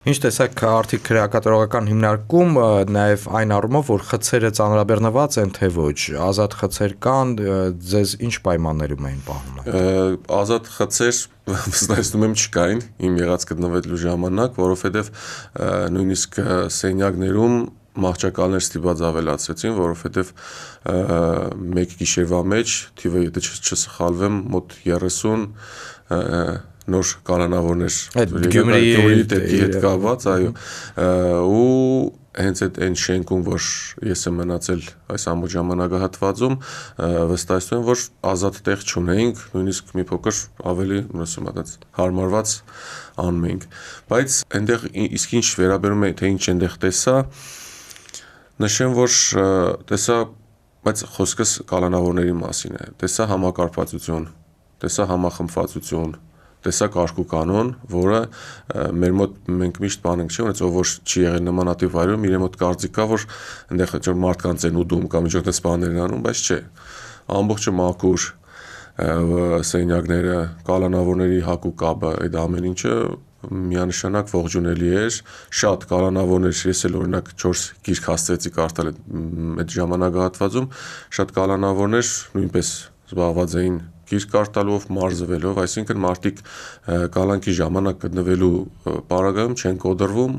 Ինչ տեսակ արդյոք քրեակատարողական հիմնարկում նաև այն առումով, որ խցերը ծանրաբեռնված են թե ոչ, ազատ խցեր կան, ձեզ ինչ պայմաններում էին պահում։ Ազատ խցեր վստահեցնում եմ չկային իմ եղած գտնվելու ժամանակ, որովհետև նույնիսկ սենյակներում մահճակալներ ստիպված ավելացրեցին, որովհետև մեկ գիշերվա մեջ թիվը եթե չսխալվեմ մոտ 30 նոր կալանավորներ Գյումրիի դեպքի հետ կապված, այո, ու հենց այն շենքում, որ ես եմ մնացել այս ամբողջ ժամանակահատվածում, վստահեցնում եմ, որ ազատ տեղ չունեինք, նույնիսկ մի փոքր ավելի հարմարված անում էինք, բայց այնտեղ իսկ ինչ վերաբերում է, թե ինչ այնտեղ տեսա, նշեմ, որ տեսա, բայց խոսքս կալանավորների մասին է, տեսա համակարծվածություն, տեսա համախմբվածություն, տեսա կարգուկանոն, որը մեր մոտ մենք միշտ բան ենք ունեցել, որ չի եղել նմանատիպ վայրում, իրեն մոտ կարծիք կա, որ այնտեղ մարդկանց են ուտում կամ ինչ-որ տես բաներ են անում, բայց չէ, ամբողջը մաքուր, սենյակները, կալանավորների հագու կապը, այդ ամեն ինչը միանշանակ ողջունելի էր, շատ կալանավորներ, ես էլ օրինակ 4 գիրք հասցրեցի կարդալ այդ ժամանակահատվածում, շատ կալանավորներ նույնպես զբաղված էին գիրք կարդալով, մարզվելով, այսինքն մարդիկ կալանքի ժամանակ գտնվելու պարագայում չեն կոտրվում,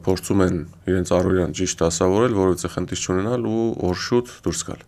փորձում են իրենց առօրյան ճիշտ դասավորել, որովհետև խնդիր չունենալ ու օրշուտ դուրս գալ։